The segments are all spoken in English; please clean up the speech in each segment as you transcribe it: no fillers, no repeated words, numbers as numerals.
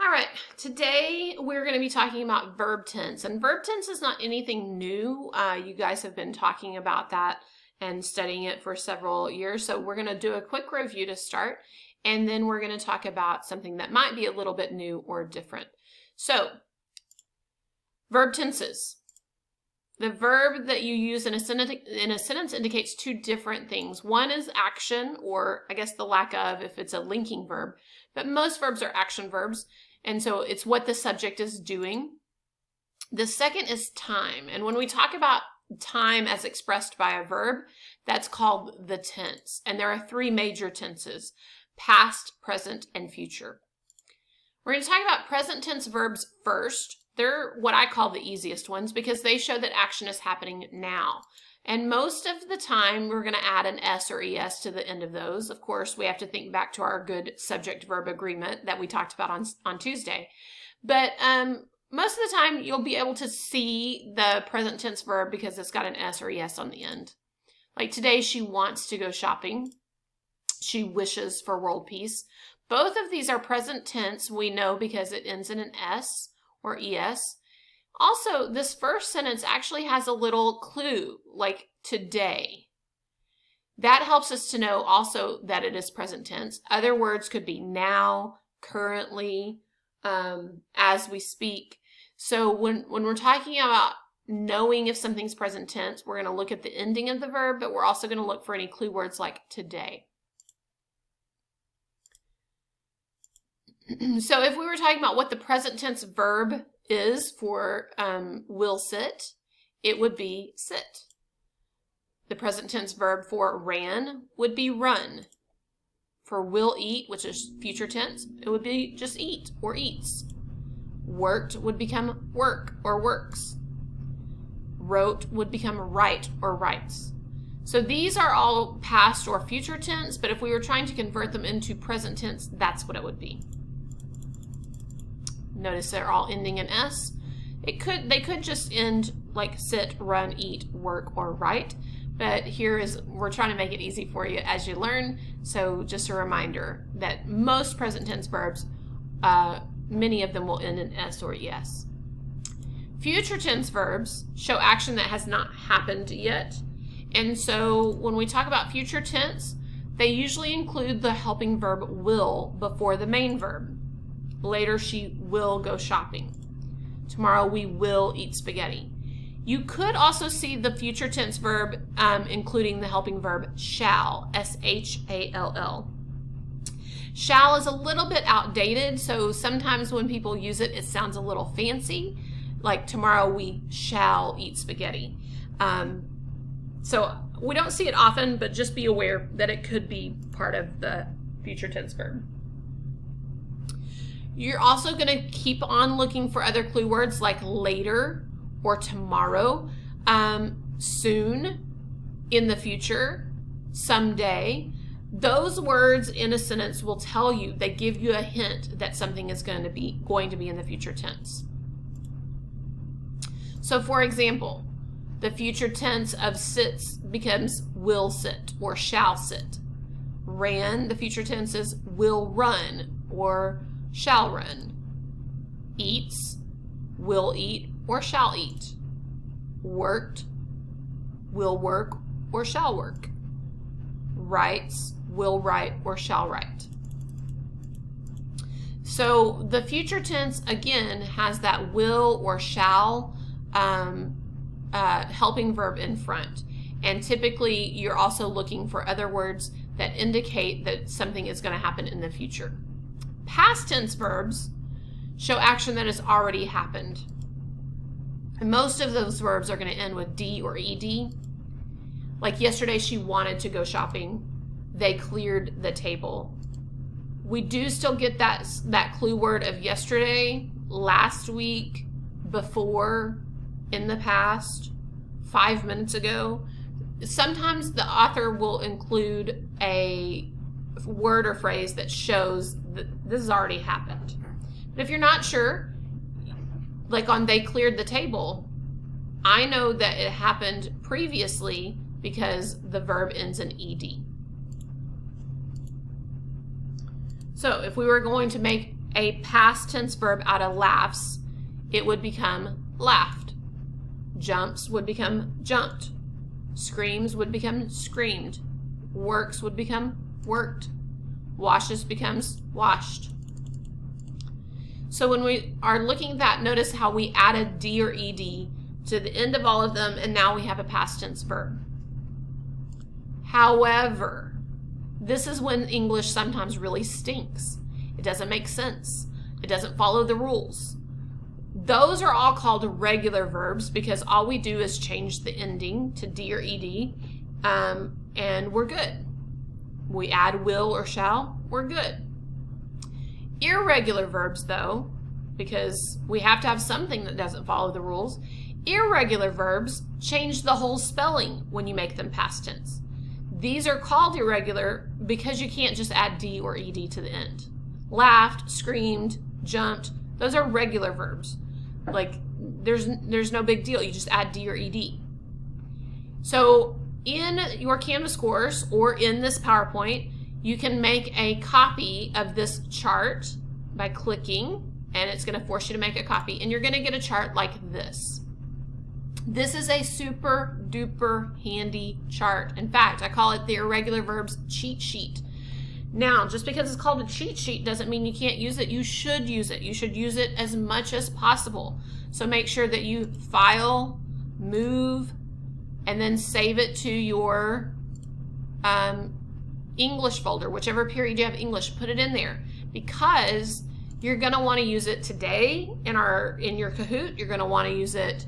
All right, today we're going to be talking about verb tense, and verb tense is not anything new. You guys have been talking about that and studying it for several years, so we're going to do a quick review to start, and then we're going to talk about something that might be a little bit new or different. So, verb tenses. The verb that you use in a sentence indicates two different things. One is action, or I guess the lack of if it's a linking verb, but most verbs are action verbs. And so it's what the subject is doing. The second is time. And when we talk about time as expressed by a verb, that's called the tense. And there are three major tenses: past, present, and future. We're going to talk about present tense verbs first. They're what I call the easiest ones because they show that action is happening now. And most of the time, we're going to add an S or ES to the end of those. Of course, we have to think back to our good subject-verb agreement that we talked about on Tuesday. But most of the time, you'll be able to see the present tense verb because it's got an S or ES on the end. Like today, she wants to go shopping. She wishes for world peace. Both of these are present tense, we know, because it ends in an S or ES. Also, this first sentence actually has a little clue, like today. That helps us to know also that it is present tense. Other words could be now, currently, as we speak. So when we're talking about knowing if something's present tense, we're going to look at the ending of the verb, but we're also going to look for any clue words like today. So if we were talking about what the present tense verb is for will sit, it would be sit. The present tense verb for ran would be run. For will eat, which is future tense, it would be just eat or eats. Worked would become work or works. Wrote would become write or writes. So these are all past or future tense, but if we were trying to convert them into present tense, that's what it would be. Notice they're all ending in S. They could just end like sit, run, eat, work, or write. But we're trying to make it easy for you as you learn. So just a reminder that most present tense verbs, many of them will end in S or ES. Future tense verbs show action that has not happened yet. And so when we talk about future tense, they usually include the helping verb will before the main verb. Later, she will go shopping. Tomorrow, we will eat spaghetti. You could also see the future tense verb including the helping verb shall, S-H-A-L-L. Shall is a little bit outdated, so sometimes when people use it, it sounds a little fancy, like tomorrow we shall eat spaghetti. So we don't see it often, but just be aware that it could be part of the future tense verb. You're also going to keep on looking for other clue words like later or tomorrow, soon, in the future, someday. Those words in a sentence will tell you, they give you a hint that something is going to be in the future tense. So for example, the future tense of sits becomes will sit or shall sit. Ran, the future tense is will run or shall run. Eats, will eat or shall eat. Worked, will work or shall work. Writes, will write or shall write. So the future tense, again, has that will or shall helping verb in front. And typically, you're also looking for other words that indicate that something is going to happen in the future. Past tense verbs show action that has already happened. And most of those verbs are going to end with D or ED. Like yesterday, she wanted to go shopping. They cleared the table. We do still get that clue word of yesterday, last week, before, in the past, 5 minutes ago. Sometimes the author will include a word or phrase that shows that this has already happened. But if you're not sure, like on they cleared the table, I know that it happened previously because the verb ends in ED. So if we were going to make a past tense verb out of laughs, it would become laughed. Jumps would become jumped. Screams would become screamed. Works would become worked. Washes becomes washed. So when we are looking at that, notice how we added D or ED to the end of all of them, and now we have a past tense verb. However, this is when English sometimes really stinks. It doesn't make sense. It doesn't follow the rules. Those are all called irregular verbs because all we do is change the ending to D or ED, and we're good. We add will or shall, we're good. Irregular verbs, though, because we have to have something that doesn't follow the rules, irregular verbs change the whole spelling when you make them past tense. These are called irregular because you can't just add D or ED to the end. Laughed, screamed, jumped, those are regular verbs. Like, there's no big deal. You just add D or ED. So in your Canvas course or in this PowerPoint, you can make a copy of this chart by clicking, and it's going to force you to make a copy, and you're going to get a chart like this. This is a super duper handy chart. In fact, I call it the Irregular Verbs cheat sheet. Now, just because it's called a cheat sheet doesn't mean you can't use it. You should use it. You should use it as much as possible. So make sure that you file, move, and then save it to your English folder, whichever period you have English, put it in there, because you're going to want to use it today in your Kahoot. You're going to want to use it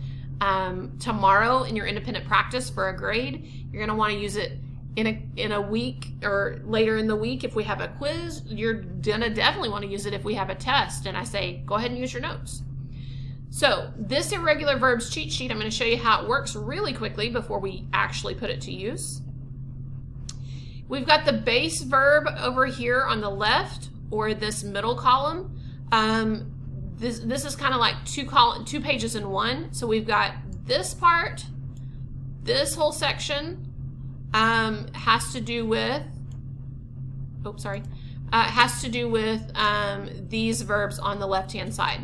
tomorrow in your independent practice for a grade. You're going to want to use it in a week or later in the week if we have a quiz. You're going to definitely want to use it if we have a test, and I say go ahead and use your notes. So this Irregular Verbs cheat sheet, I'm going to show you how it works really quickly before we actually put it to use. We've got the base verb over here on the left, or this middle column. This is kind of like two pages in one. So we've got this part, this whole section has to do with, these verbs on the left-hand side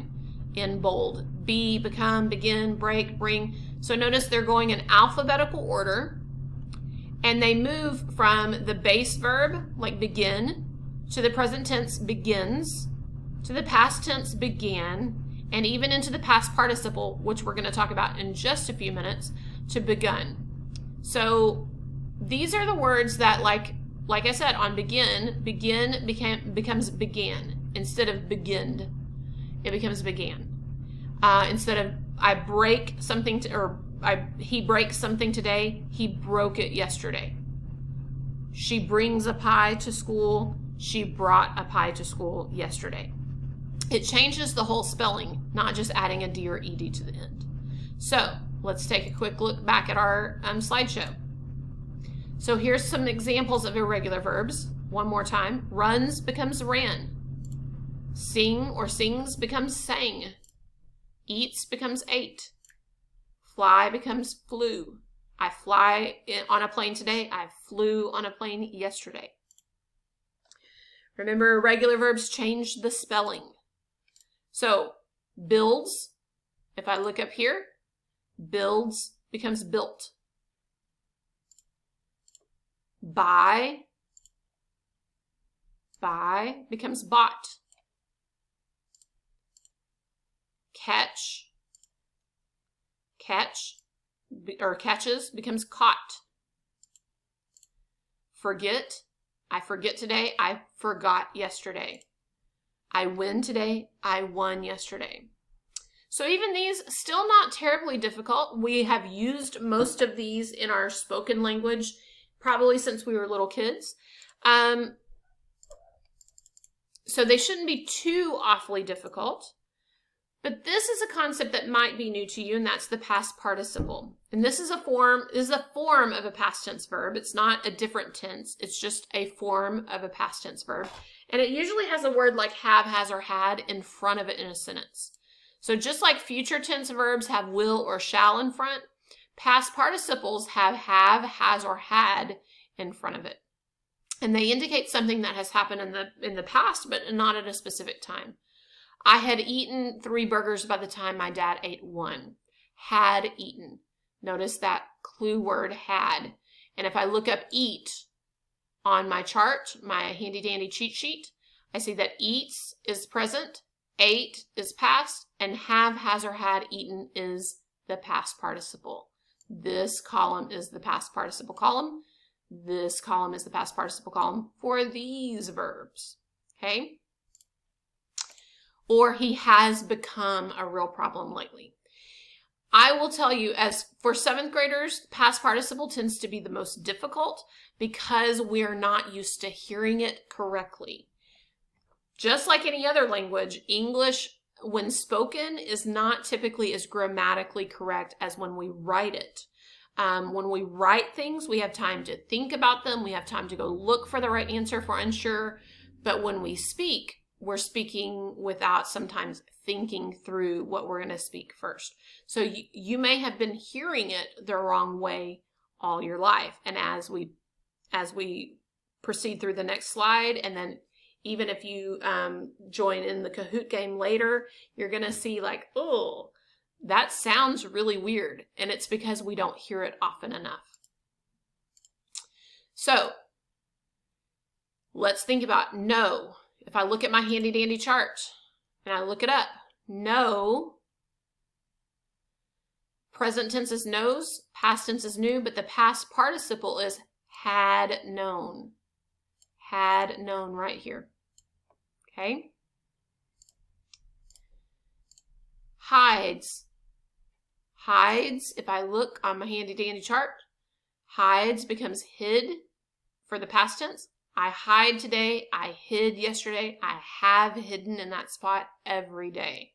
in bold. Be, become, begin, break, bring. So notice they're going in alphabetical order, and they move from the base verb, like begin, to the present tense begins, to the past tense began, and even into the past participle, which we're going to talk about in just a few minutes, to begun. So these are the words that, like I said, on begin becomes began instead of beginned. It becomes began. Instead of I break something he breaks something today, he broke it yesterday. She brings a pie to school, she brought a pie to school yesterday. It changes the whole spelling, not just adding a D or ED to the end. So let's take a quick look back at our slideshow. So here's some examples of irregular verbs. One more time. Runs becomes ran. Sing or sings becomes sang. Eats becomes ate. Fly becomes flew. I fly on a plane today. I flew on a plane yesterday. Remember, irregular verbs change the spelling. So builds, if I look up here, builds becomes built. Buy becomes bought. Catches becomes caught. Forget, I forget today, I forgot yesterday. I win today, I won yesterday. So even these, still not terribly difficult. We have used most of these in our spoken language probably since we were little kids. So they shouldn't be too awfully difficult. But this is a concept that might be new to you, and that's the past participle. And this is a form of a past tense verb. It's not a different tense. It's just a form of a past tense verb. And it usually has a word like have, has, or had in front of it in a sentence. So just like future tense verbs have will or shall in front, past participles have, has, or had in front of it. And they indicate something that has happened in the past, but not at a specific time. I had eaten 3 burgers by the time my dad ate 1. Had eaten. Notice that clue word had. And if I look up eat on my chart, my handy dandy cheat sheet, I see that eats is present, ate is past, and have, has, or had eaten is the past participle. This column is the past participle column. This column is the past participle column for these verbs. Okay? Or he has become a real problem lately. I will tell you, as for 7th graders, past participle tends to be the most difficult because we are not used to hearing it correctly. Just like any other language, English, when spoken, is not typically as grammatically correct as when we write it. When we write things, we have time to think about them. We have time to go look for the right answer if we're unsure. But when we speak, we're speaking without sometimes thinking through what we're going to speak first. So you may have been hearing it the wrong way all your life. And as we proceed through the next slide, and then even if you join in the Kahoot game later, you're going to see like, oh, that sounds really weird. And it's because we don't hear it often enough. So let's think about know. If I look at my handy dandy chart and I look it up, know, present tense is knows, past tense is knew, but the past participle is had known. Had known right here. Okay? Hides. Hides, if I look on my handy dandy chart, hides becomes hid for the past tense. I hide today, I hid yesterday, I have hidden in that spot every day.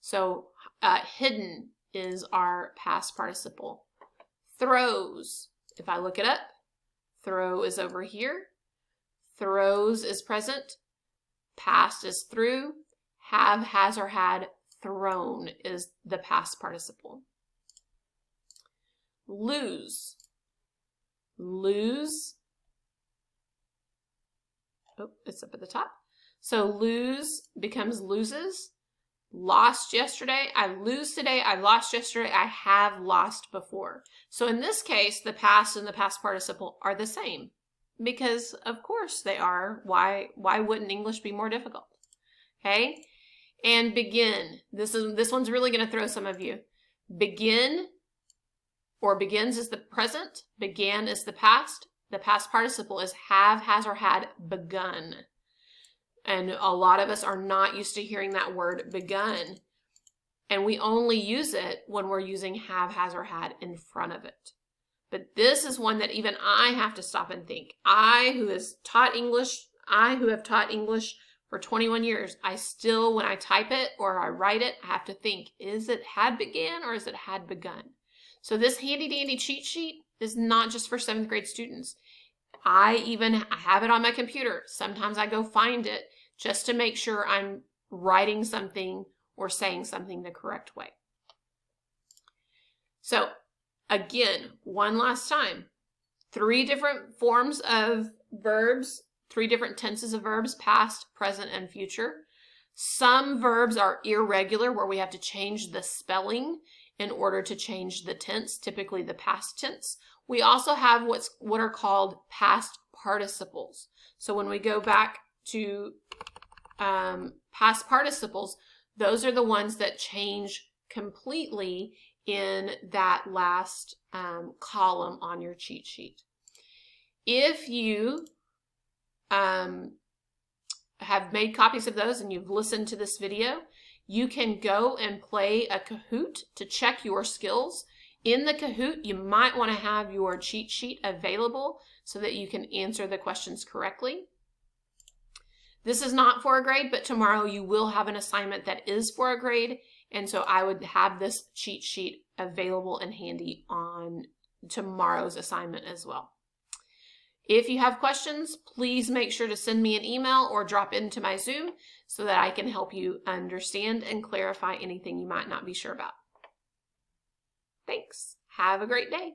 So hidden is our past participle. Throws, if I look it up, throw is over here. Throws is present. Past is through. Have, has, or had. Thrown is the past participle. Lose. Lose. Oh, it's up at the top. So lose becomes loses. Lost yesterday. I lose today. I lost yesterday. I have lost before. So in this case, the past and the past participle are the same because of course they are. Why wouldn't English be more difficult? Okay. And begin. This one's really going to throw some of you. Begin or begins is the present. Began is the past. The past participle is have, has, or had begun. And a lot of us are not used to hearing that word begun. And we only use it when we're using have, has, or had in front of it. But this is one that even I have to stop and think. I who have taught English for 21 years, I still, when I type it or I write it, I have to think, is it had began or is it had begun? So this handy dandy cheat sheet is not just for 7th grade students. I have it on my computer. Sometimes I go find it just to make sure I'm writing something or saying something the correct way. So again, one last time, 3 different forms of verbs, 3 different tenses of verbs, past, present, and future. Some verbs are irregular where we have to change the spelling in order to change the tense, typically the past tense. We also have what are called past participles. So when we go back to past participles, those are the ones that change completely in that last column on your cheat sheet. If you have made copies of those and you've listened to this video, you can go and play a Kahoot to check your skills. In the Kahoot, you might want to have your cheat sheet available so that you can answer the questions correctly. This is not for a grade, but tomorrow you will have an assignment that is for a grade, and so I would have this cheat sheet available and handy on tomorrow's assignment as well. If you have questions, please make sure to send me an email or drop into my Zoom so that I can help you understand and clarify anything you might not be sure about. Thanks. Have a great day.